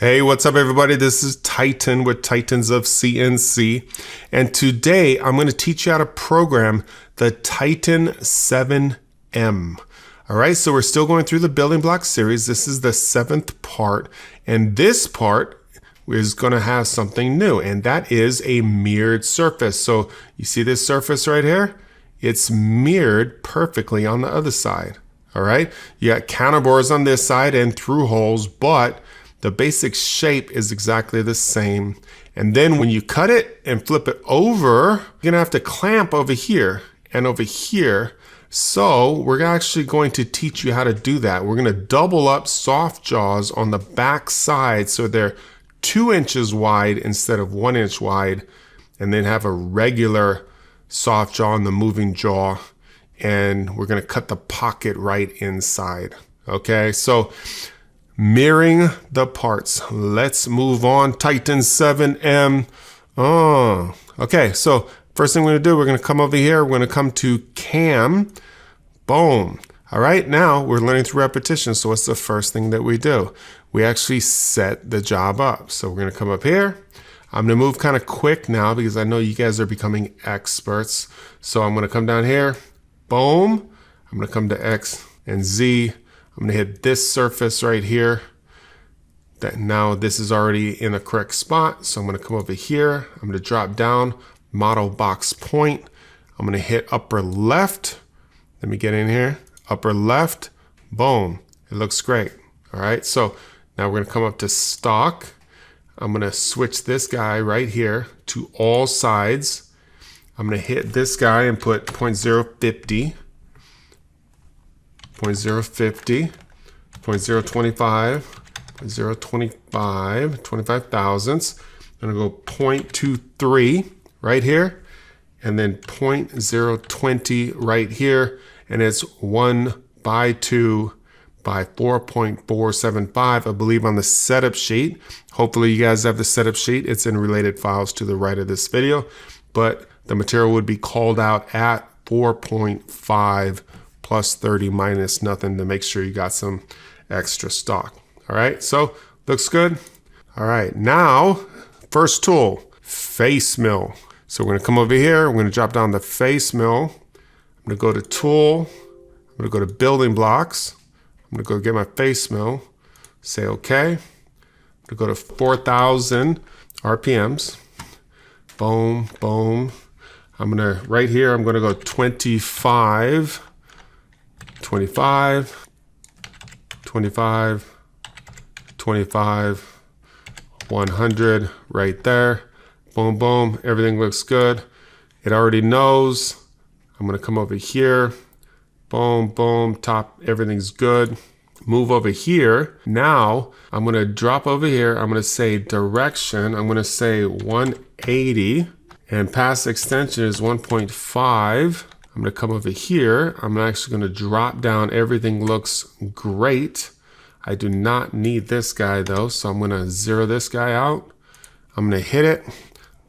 Hey, what's up everybody? This is Titan with Titans of CNC, and today I'm going to teach you how to program the TITAN-7M. All right, so we're still going through the building block series. This is the 7th part, and this part is going to have something new, and that is a mirrored surface. So you see this surface right here? It's mirrored perfectly on the other side. All right, you got counterbores on this side and through holes, but the basic shape is exactly the same. And then when you cut it and flip it over, you're gonna have to clamp over here and over here. So we're actually going to teach you how to do that. We're gonna double up soft jaws on the back side so they're 2 inches wide instead of 1 inch wide, and then have a regular soft jaw on the moving jaw. And we're gonna cut the pocket right inside. Okay, so mirroring the parts. Let's move on. TITAN-7M. Oh, okay. So first thing we're going to do, we're going to come over here. We're going to come to cam. Boom. All right. Now we're learning through repetition. So what's the first thing that we do? We actually set the job up. So we're going to come up here. I'm going to move kind of quick now because I know you guys are becoming experts. So I'm going to come down here. Boom. I'm going to come to X and Z. I'm going to hit this surface right here. That now this is already in the correct spot. So I'm going to come over here. I'm going to drop down, model box point. I'm going to hit upper left. Let me get in here. Upper left. Boom. It looks great. All right. So now we're going to come up to stock. I'm going to switch this guy right here to all sides. I'm going to hit this guy and put 0.050. 0.050, 0.025, 0.025, 25 thousandths. I'm gonna go 0.23 right here, and then 0.020 right here, and it's 1 by 2 by 4.475, I believe, on the setup sheet. Hopefully you guys have the setup sheet. It's in related files to the right of this video, but the material would be called out at 4.5 plus 30 minus nothing to make sure you got some extra stock. All right, so looks good. All right, now first tool, face mill. So we're gonna come over here, we're gonna drop down the face mill. I'm gonna go to tool, I'm gonna go to building blocks. I'm gonna go get my face mill, say okay. I'm gonna go to 4,000 RPMs. Boom, boom. I'm gonna, right here, I'm gonna go 25, 25, 25, 25, 100 right there. Boom, boom, everything looks good. It already knows. I'm gonna come over here. Boom, boom, top, everything's good. Move over here. Now, I'm gonna drop over here. I'm gonna say direction. I'm gonna say 180, and pass extension is 1.5. I'm gonna come over here. I'm actually gonna drop down. Everything looks great. I do not need this guy though, so I'm gonna zero this guy out. I'm gonna hit it.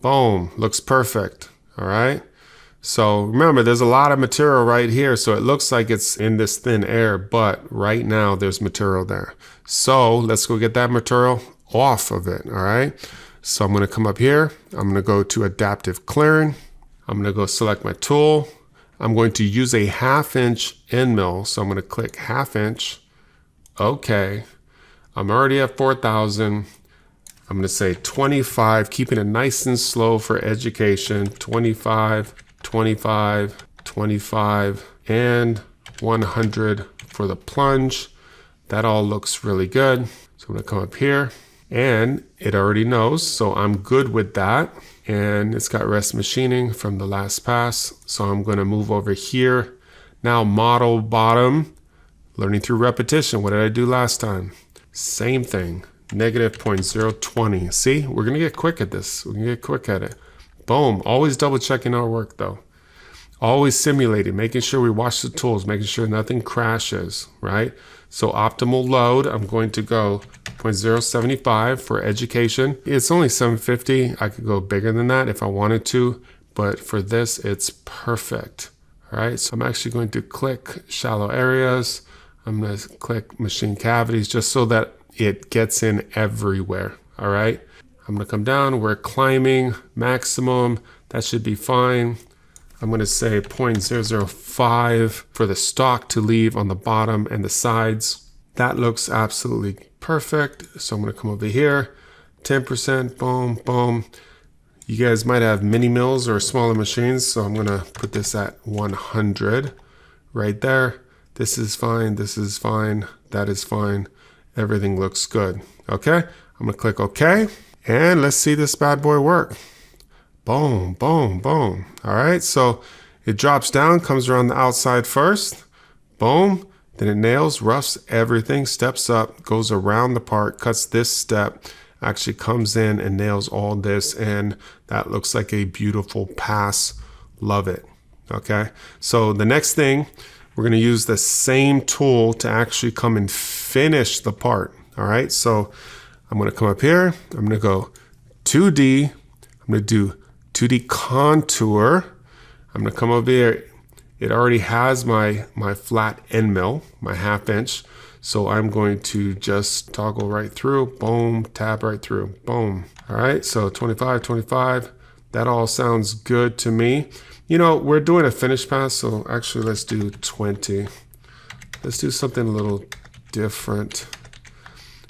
Boom, looks perfect. All right. So remember, there's a lot of material right here, so it looks like it's in this thin air, but right now there's material there. So let's go get that material off of it. All right. So I'm gonna come up here. I'm gonna go to adaptive clearing. I'm gonna go select my tool. I'm going to use a 1/2 inch end mill. So I'm going to click 1/2 inch. Okay. I'm already at 4,000. I'm going to say 25, keeping it nice and slow for education. 25, 25, 25, and 100 for the plunge. That all looks really good. So I'm going to come up here, and it already knows. So I'm good with that. And it's got rest machining from the last pass. So I'm going to move over here. Now model bottom, learning through repetition. What did I do last time? Same thing, negative 0.020. See, we're going to get quick at this. We're going to get quick at it. Boom. Always double checking our work though. Always simulating, making sure we watch the tools, making sure nothing crashes, right? So optimal load, I'm going to go 0.075 for education. It's only 750. I could go bigger than that if I wanted to, but for this, it's perfect. All right, so I'm actually going to click shallow areas. I'm going to click machine cavities just so that it gets in everywhere. All right. I'm going to come down. We're climbing maximum. That should be fine. I'm going to say 0.005 for the stock to leave on the bottom and the sides. That looks absolutely perfect. So I'm going to come over here. 10%. Boom, boom. You guys might have mini mills or smaller machines. So I'm going to put this at 100 right there. This is fine. This is fine. That is fine. Everything looks good. Okay. I'm going to click OK. And let's see this bad boy work. Boom, boom, boom. All right. So it drops down, comes around the outside first. Boom. Then it nails, roughs everything, steps up, goes around the part, cuts this step, actually comes in and nails all this. And that looks like a beautiful pass. Love it. Okay. So the next thing, we're going to use the same tool to actually come and finish the part. All right. So I'm going to come up here. I'm going to go 2D. I'm going to do 2D contour. I'm going to come over here. It already has my flat end mill, my 1/2 inch. So I'm going to just toggle right through. Boom. Tab right through. Boom. All right. So 25, 25. That all sounds good to me. You know, we're doing a finish pass. So actually, let's do 20. Let's do something a little different.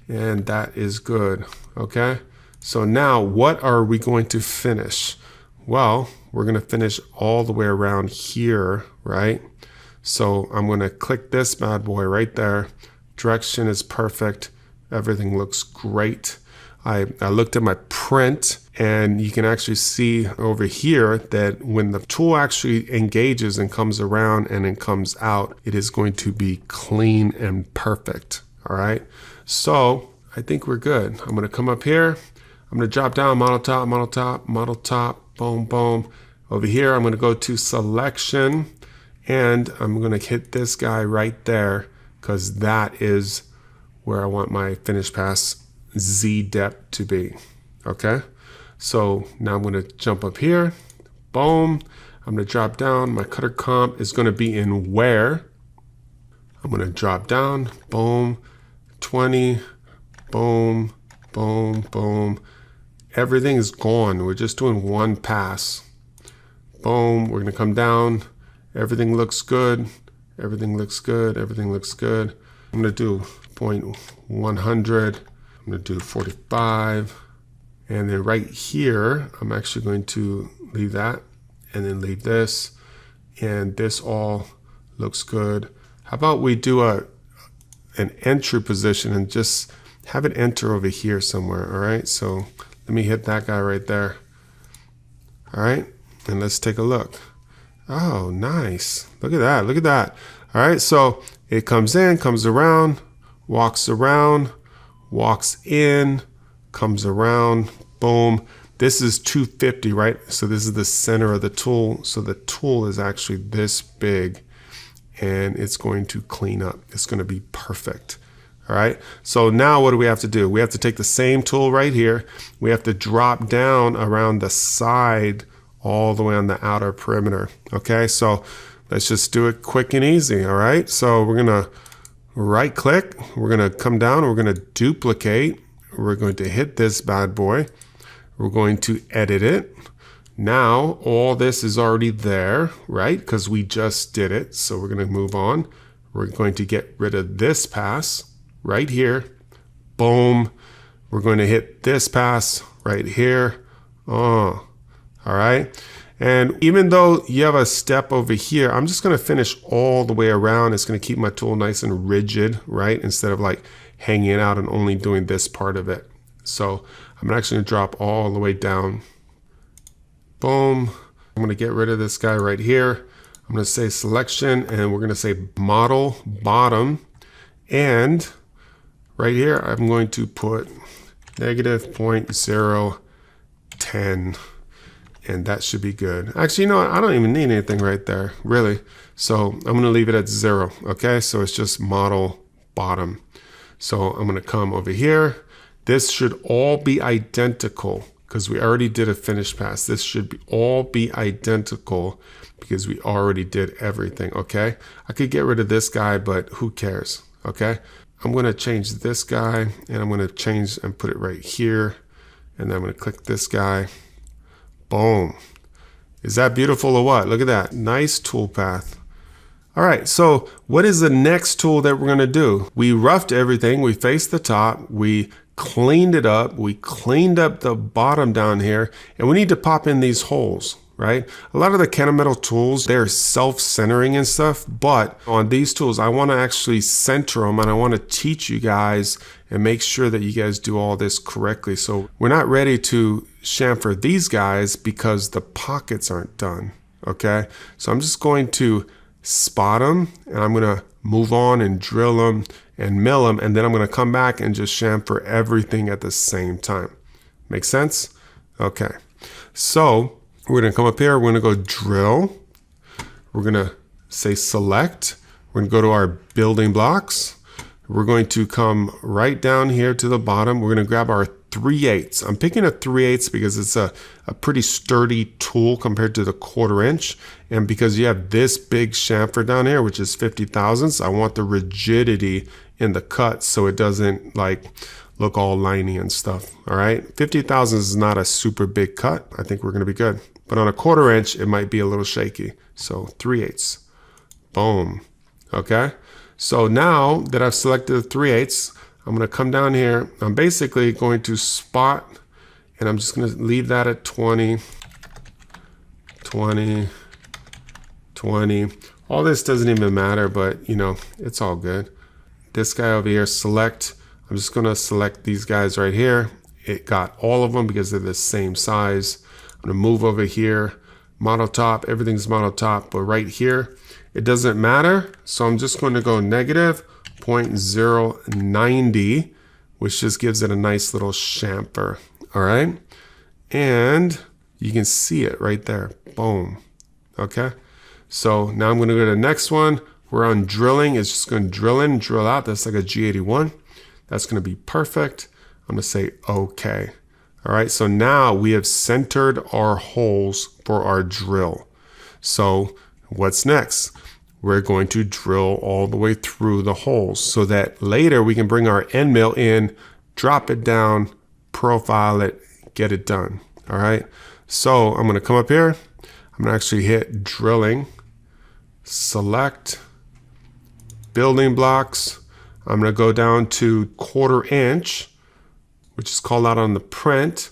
And that is good. Okay. So now what are we going to finish? Well, we're going to finish all the way around here, right? So I'm going to click this bad boy right there. Direction is perfect. Everything looks great. I looked at my print and you can actually see over here that when the tool actually engages and comes around and then comes out, it is going to be clean and perfect. All right. So I think we're good. I'm going to come up here. I'm going to drop down model top, model top, model top. Boom, boom. Over here, I'm going to go to selection and I'm going to hit this guy right there because that is where I want my finish pass Z depth to be. Okay. So now I'm going to jump up here. Boom. I'm going to drop down. My cutter comp is going to be in where. I'm going to drop down. Boom. 20. Boom. Boom. Boom. Everything is gone. We're just doing one pass. Boom. We're going to come down. Everything looks good. Everything looks good. Everything looks good. I'm going to do 0.100. I'm going to do 45. And then right here, I'm actually going to leave that and then leave this. And this all looks good. How about we do an entry position and just have it enter over here somewhere. All right. So let me hit that guy right there. All right. And let's take a look. Oh, nice. Look at that. Look at that. All right. So it comes in, comes around, walks in, comes around, boom. This is 250, right? So this is the center of the tool. So the tool is actually this big and it's going to clean up. It's going to be perfect. All right. So now what do we have to do? We have to take the same tool right here. We have to drop down around the side all the way on the outer perimeter. Okay. So let's just do it quick and easy. All right. So we're going to right click. We're going to come down. We're going to duplicate. We're going to hit this bad boy. We're going to edit it. Now all this is already there, right? Because we just did it. So we're going to move on. We're going to get rid of this pass right here. Boom. We're going to hit this pass right here. Oh, all right. And even though you have a step over here, I'm just going to finish all the way around. It's going to keep my tool nice and rigid, right? Instead of like hanging out and only doing this part of it. So I'm actually going to drop all the way down. Boom. I'm going to get rid of this guy right here. I'm going to say selection and we're going to say model bottom. And right here, I'm going to put negative 0.010. And that should be good. Actually, you know what? I don't even need anything right there, really. So I'm going to leave it at 0. Okay, so it's just model bottom. So I'm going to come over here. This should all be identical because we already did a finish pass. This should all be identical because we already did everything. Okay, I could get rid of this guy, but who cares? Okay, I'm going to change this guy, and I'm going to change and put it right here. And then I'm going to click this guy. Boom. Is that beautiful or what? Look at that. Nice toolpath. All right, so what is the next tool that we're going to do? We roughed everything. We faced the top. We cleaned it up. We cleaned up the bottom down here. And we need to pop in these holes, right? A lot of the Kennametal tools, they're self-centering and stuff. But on these tools, I want to actually center them. And I want to teach you guys and make sure that you guys do all this correctly. So we're not ready to chamfer these guys because the pockets aren't done, okay? So I'm just going to spot them, and I'm going to move on and drill them and mill them, and then I'm going to come back and just chamfer everything at the same time. Make sense? Okay. So we're going to come up here. We're going to go drill. We're going to say select. We're going to go to our building blocks. We're going to come right down here to the bottom. We're going to grab our 3/8. I'm picking a 3/8 because it's a pretty sturdy tool compared to the 1/4 inch. And because you have this big chamfer down here, which is 50 thousandths, I want the rigidity in the cut so it doesn't like look all liney and stuff. All right. 50 thousandths is not a super big cut. I think we're going to be good. But on a 1/4 inch, it might be a little shaky. So 3/8. Boom. Okay. So now that I've selected the 3/8, I'm going to come down here. I'm basically going to spot, and I'm just going to leave that at 20, 20, 20. All this doesn't even matter, but you know, it's all good. This guy over here, select. I'm just going to select these guys right here. It got all of them because they're the same size. I'm going to move over here. Model top, everything's model top, but right here, it doesn't matter. So I'm just going to go negative 0.090, which just gives it a nice little chamfer. All right. And you can see it right there. Boom. Okay. So now I'm going to go to the next one. We're on drilling. It's just going to drill in, drill out. That's like a G81. That's going to be perfect. I'm going to say okay. All right. So now we have centered our holes for our drill. So what's next? We're going to drill all the way through the holes so that later we can bring our end mill in, drop it down, profile it, get it done. All right. So I'm going to come up here. I'm going to actually hit drilling, select, building blocks. I'm going to go down to 1/4 inch, which is called out on the print.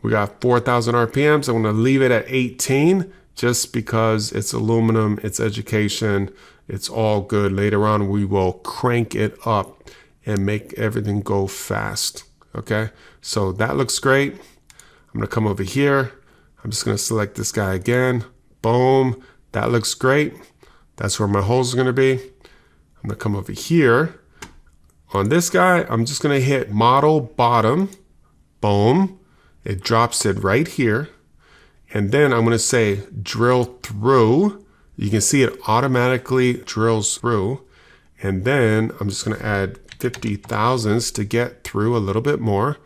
We got 4,000 RPMs. I'm going to leave it at 18. Just because it's aluminum, it's education, it's all good. Later on, we will crank it up and make everything go fast. Okay, so that looks great. I'm gonna come over here. I'm just gonna select this guy again. Boom, that looks great. That's where my holes are gonna be. I'm gonna come over here. On this guy, I'm just gonna hit model bottom. Boom, it drops it right here. And then I'm going to say drill through. You can see it automatically drills through. And then I'm just going to add 50 thousandths to get through a little bit more.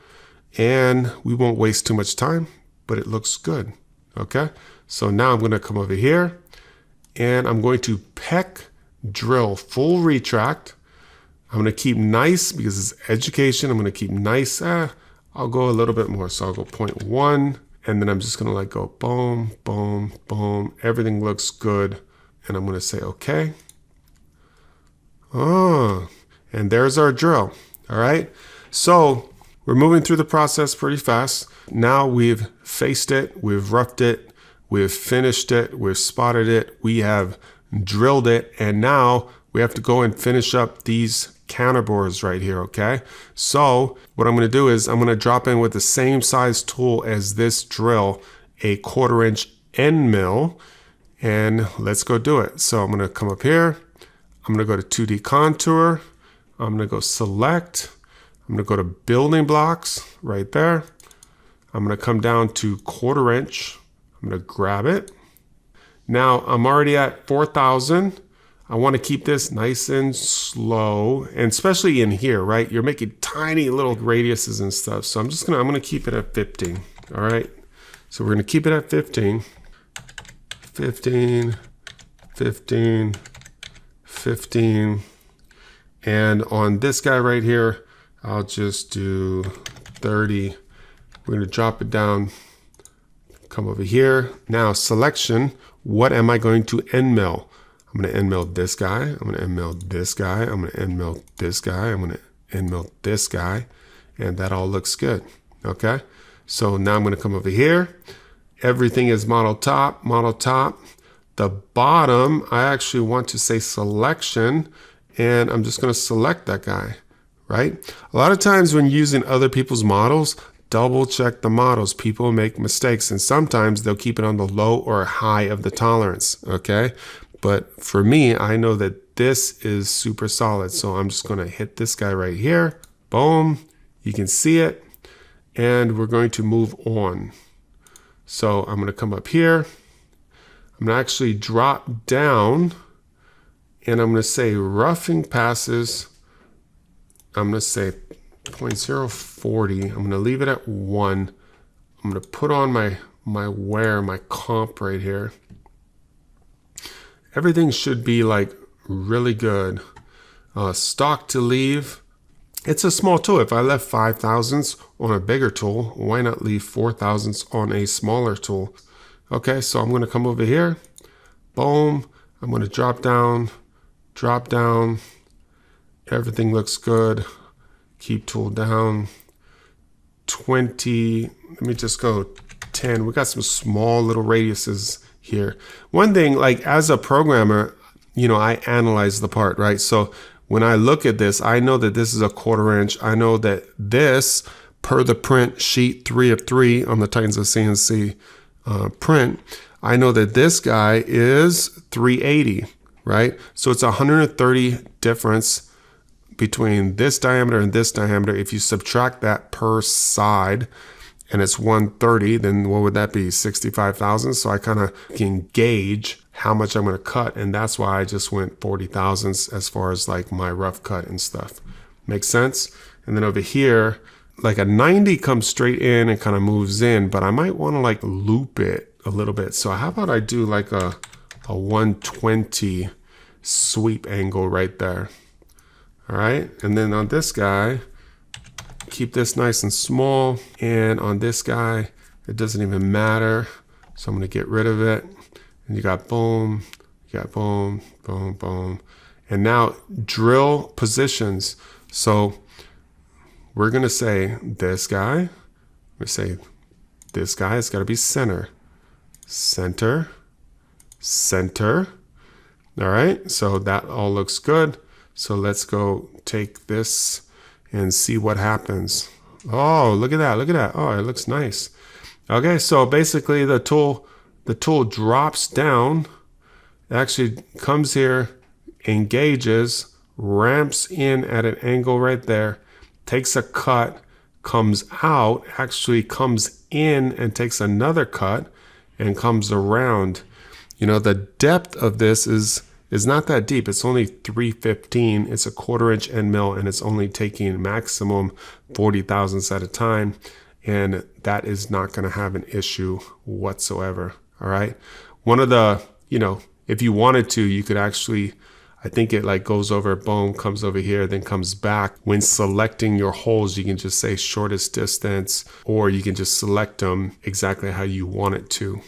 And we won't waste too much time, but it looks good. Okay. So now I'm going to come over here and I'm going to peck drill full retract. I'm going to keep nice because it's education. I'm going to keep nice. I'll go a little bit more. So I'll go 0.1. And then I'm just going to like go boom, boom, boom. Everything looks good. And I'm going to say, okay. Oh, and there's our drill. All right. So we're moving through the process pretty fast. Now we've faced it. We've roughed it. We've finished it. We've spotted it. We have drilled it. And now we have to go and finish up these counterbores right here. Okay. So what I'm going to do is I'm going to drop in with the same size tool as this drill, a 1/4 inch end mill, and let's go do it. So I'm going to come up here. I'm going to go to 2D contour. I'm going to go select. I'm going to go to building blocks right there. I'm going to come down to 1/4 inch. I'm going to grab it. Now I'm already at 4,000. I want to keep this nice and slow, and especially in here, right? You're making tiny little radiuses and stuff. So I'm going to keep it at 15. All right. So we're going to keep it at 15, 15, 15, 15. And on this guy right here, I'll just do 30. We're gonna drop it down, come over here. Now selection, what am I going to end mill? I'm gonna end mill this guy, I'm gonna end mill this guy, I'm gonna end mill this guy, I'm gonna end mill this guy, and that all looks good, okay? So now I'm gonna come over here. Everything is model top, model top. The bottom, I actually want to say selection, and I'm just gonna select that guy, right? A lot of times when using other people's models, double check the models. People make mistakes, and sometimes they'll keep it on the low or high of the tolerance, okay? But for me, I know that this is super solid. So I'm just gonna hit this guy right here. Boom, you can see it. And we're going to move on. So I'm gonna come up here. I'm gonna actually drop down and I'm gonna say roughing passes. I'm gonna say 0.040. I'm gonna leave it at 1. I'm gonna put on my wear, my comp right here. Everything should be like really good. Stock to leave. It's a small tool. If I left 5 thousandths on a bigger tool, why not leave 4 thousandths on a smaller tool? Okay, so I'm gonna come over here. Boom. I'm gonna drop down. Everything looks good. Keep tool down. 20. Let me just go 10. We got some small little radiuses here. One thing, like as a programmer, you know, I analyze the part, right? So when I look at this, I know that this is a 1/4 inch. I know that this, per the print sheet 3 of 3 on the TITANS of CNC print, I know that this guy is 380, right? So it's 130 difference between this diameter and this diameter. If you subtract that per side, and it's 130, then what would that be? 65 thousandths. So I kind of can gauge how much I'm going to cut, and that's why I just went 40 thousandths as far as like my rough cut and stuff. Makes sense? And then over here, like a 90 comes straight in and kind of moves in, but I might want to like loop it a little bit. So how about I do like a 120 sweep angle right there. All right, and then on this guy, keep this nice and small, and on this guy, it doesn't even matter. So I'm gonna get rid of it. And you got boom, you got boom, boom, boom. And now drill positions. So we're gonna say this guy, we say this guy has gotta be center, center, center. All right, so that all looks good. So let's go take this and see what happens. Oh, look at that, look at that. Oh, it looks nice. Okay, so basically the tool drops down, actually comes here, engages, ramps in at an angle right there, takes a cut, comes out, actually comes in and takes another cut and comes around. You know, the depth of this is not that deep. It's only 315. It's a 1/4 inch end mill, and it's only taking maximum 40 thousandths at a time. And that is not going to have an issue whatsoever. All right. One of the, you know, if you wanted to, you could actually, I think it like goes over, boom, comes over here, then comes back. When selecting your holes, you can just say shortest distance, or you can just select them exactly how you want it to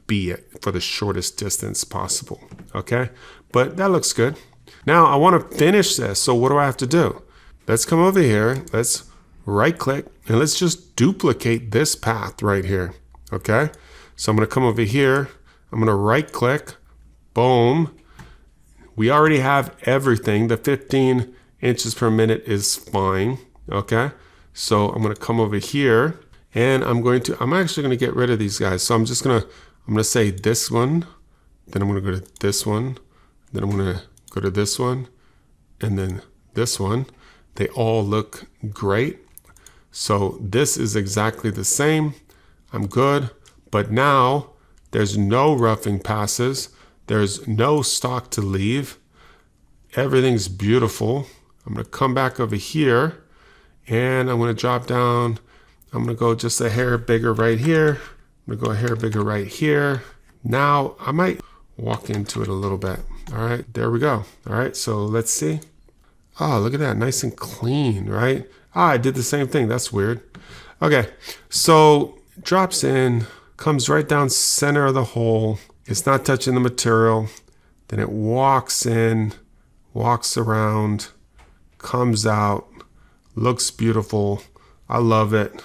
be it for the shortest distance possible. Okay. But that looks good. Now I want to finish this. So what do I have to do? Let's come over here. Let's right click and let's just duplicate this path right here. Okay. So I'm going to come over here. I'm going to right click. Boom. We already have everything. The 15 inches per minute is fine. Okay. So I'm going to come over here and I'm actually going to get rid of these guys. So I'm going to say this one. Then I'm going to go to this one. Then I'm going to go to this one and then this one. They all look great. So this is exactly the same. I'm good. But now there's no roughing passes. There's no stock to leave. Everything's beautiful. I'm going to come back over here and I'm going to drop down. I'm going to go just a hair bigger right here. I'm going to go a hair bigger right here. Now I might walk into it a little bit. All right, there we go. All right, so let's see. Oh, look at that, nice and clean, right? Ah, I did the same thing, that's weird. Okay, so drops in, comes right down center of the hole. It's not touching the material. Then it walks in, walks around, comes out, looks beautiful. I love it.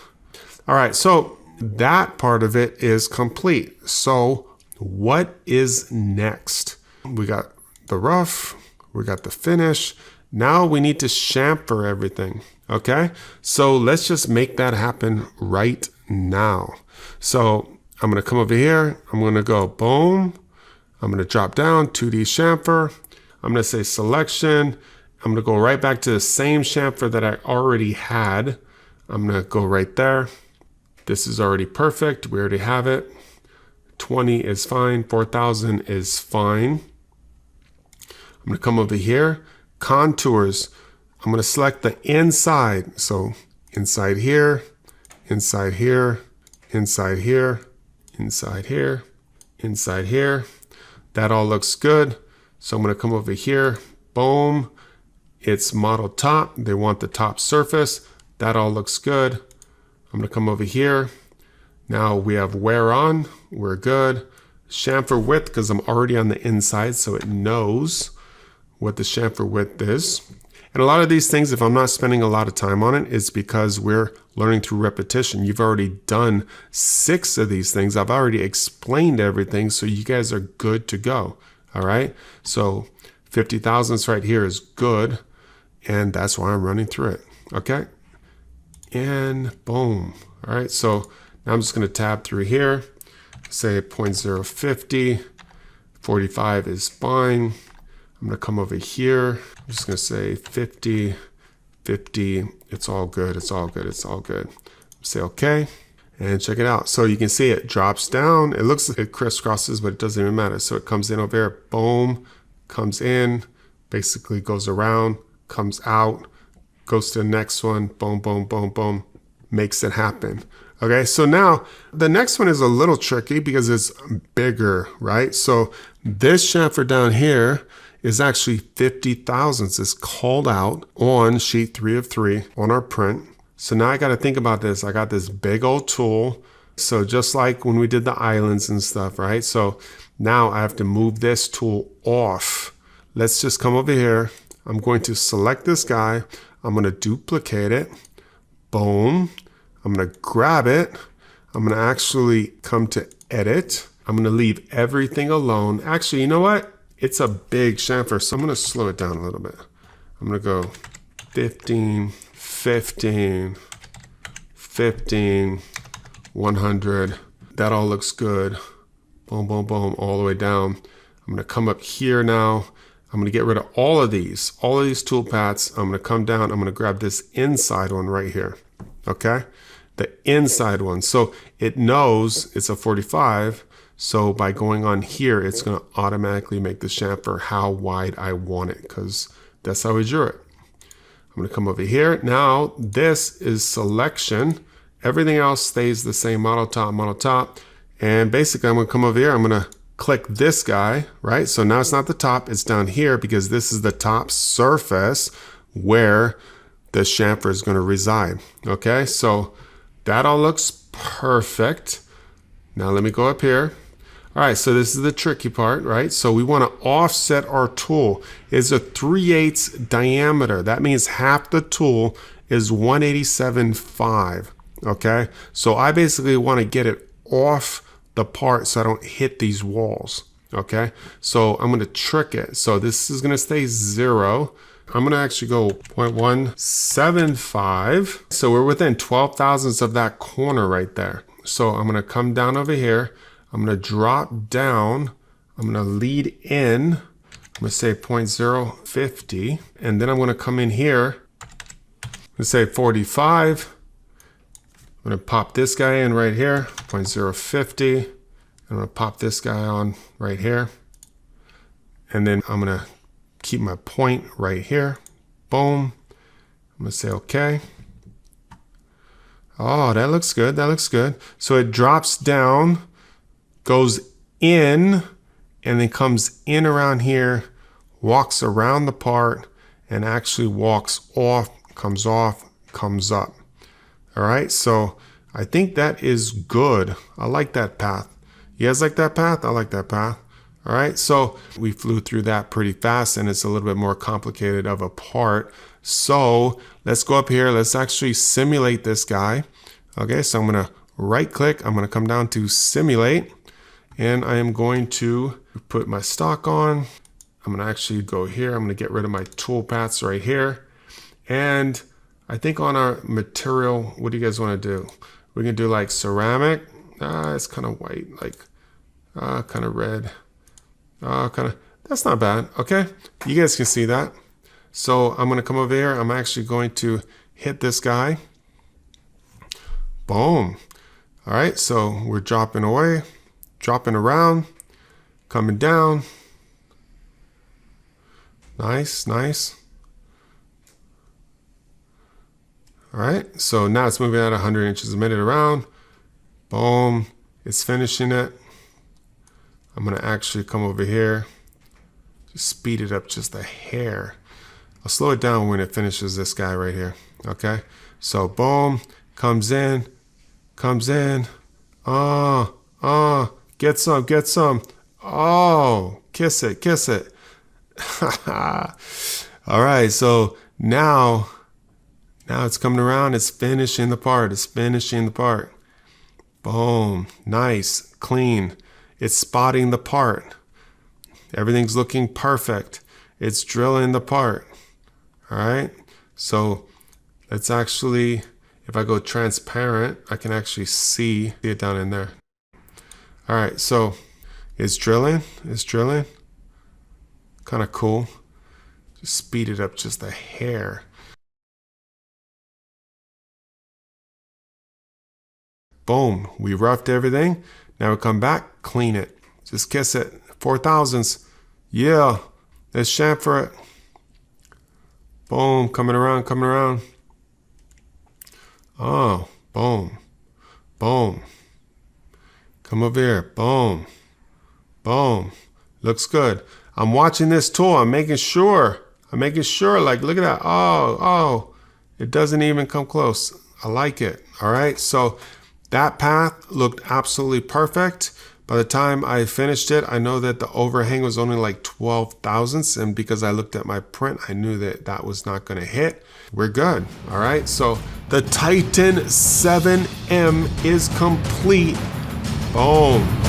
All right, so that part of it is complete. So what is next? We got the rough, we got the finish. Now we need to chamfer everything, okay? So let's just make that happen right now. So I'm gonna come over here, I'm gonna go boom, I'm gonna drop down, 2D chamfer. I'm gonna say selection. I'm gonna go right back to the same chamfer that I already had. I'm gonna go right there. This is already perfect, we already have it. 20 is fine, 4,000 is fine. I'm gonna come over here, contours. I'm gonna select the inside. So inside here, inside here, inside here, inside here, inside here. That all looks good. So I'm gonna come over here, boom. It's model top, they want the top surface. That all looks good. I'm gonna come over here. Now we have wear on, we're good. Chamfer width, because I'm already on the inside, so it knows what the chamfer width is. And a lot of these things, if I'm not spending a lot of time on it, it's because we're learning through repetition. You've already done 6 of these things. I've already explained everything, so you guys are good to go. All right, so 50 thousandths right here is good, and that's why I'm running through it. Okay, and boom. All right, so now I'm just going to tab through here, say 0.050, 45 is fine. I'm going to come over here. I'm just going to say 50, 50. It's all good. It's all good. It's all good. Say OK and check it out. So you can see it drops down. It looks like it crisscrosses, but it doesn't even matter. So it comes in over here. Boom. Comes in. Basically goes around. Comes out. Goes to the next one. Boom, boom, boom, boom. Makes it happen. Okay, so now the next one is a little tricky because it's bigger, right? So this chamfer down here is actually 50 thousandths. It's called out on sheet 3 of 3 on our print. So now I got to think about this. I got this big old tool. So just like when we did the islands and stuff, right? So now I have to move this tool off. Let's just come over here. I'm going to select this guy. I'm going to duplicate it. Boom. I'm going to grab it. I'm going to actually come to edit. I'm going to leave everything alone. Actually, you know what? It's a big chamfer, so I'm going to slow it down a little bit. I'm going to go 15, 15, 15, 100. That all looks good. Boom, boom, boom, all the way down. I'm going to come up here now. I'm going to get rid of all of these tool paths. I'm going to come down. I'm going to grab this inside one right here. Okay? The inside one. So it knows it's a 45. So by going on here, it's going to automatically make the chamfer how wide I want it, because that's how we drew it. I'm going to come over here. Now this is selection. Everything else stays the same, model top. And basically I'm going to come over here. I'm going to click this guy, right? So now it's not the top, it's down here because this is the top surface where the chamfer is going to reside. Okay, so that all looks perfect. Now let me go up here. All right, so this is the tricky part, right? So we want to offset our tool. It's a 3/8 diameter. That means half the tool is 187.5. Okay, so I basically want to get it off the part so I don't hit these walls. Okay, so I'm going to trick it. So this is going to stay 0. I'm going to actually go 0.175. So we're within 12 thousandths of that corner right there. So I'm going to come down over here. I'm going to drop down. I'm going to lead in. I'm going to say 0.050. And then I'm going to come in here. I'm going to say 45. I'm going to pop this guy in right here, 0.050. I'm going to pop this guy on right here. And then I'm going to keep my point right here. Boom. I'm going to say OK. Oh, that looks good. That looks good. So it drops down, goes in, and then comes in around here, walks around the part, and actually walks off, comes up. All right, so I think that is good. I like that path. You guys like that path? I like that path. All right, so we flew through that pretty fast, and it's a little bit more complicated of a part. So let's go up here. Let's actually simulate this guy. Okay, so I'm gonna right click. I'm gonna come down to simulate, and I am going to put my stock on. I'm gonna actually go here. I'm gonna get rid of my tool paths right here. And I think on our material, what do you guys wanna do? We can do like ceramic. It's kind of white, like kind of red. That's not bad. Okay, you guys can see that. So I'm gonna come over here. I'm actually going to hit this guy. Boom. All right, so we're dropping away, dropping around, coming down. Nice, nice. All right, so now it's moving at 100 inches a minute around. Boom, it's finishing it. I'm gonna actually come over here, just speed it up just a hair. I'll slow it down when it finishes this guy right here, okay? So boom, comes in, get some. Oh, kiss it. All right, so now it's coming around, it's finishing the part, Boom, nice, clean. It's spotting the part. Everything's looking perfect. It's drilling the part. All right. So let's actually, if I go transparent, I can actually see it down in there. All right. So it's drilling. Kind of cool. Just speed it up just a hair. Boom. We roughed everything. Now we come back, clean it. Just kiss it. 4,000s. Yeah. Let's chamfer it. Boom. Coming around. Oh, boom. Come over here. Boom. Looks good. I'm watching this tool. I'm making sure. Like, look at that. Oh. It doesn't even come close. I like it. All right. So that path looked absolutely perfect. By the time I finished it, I know that the overhang was only like 12 thousandths, and because I looked at my print, I knew that that was not going to hit. We're good. All right, so the Titan 7M is complete. Boom.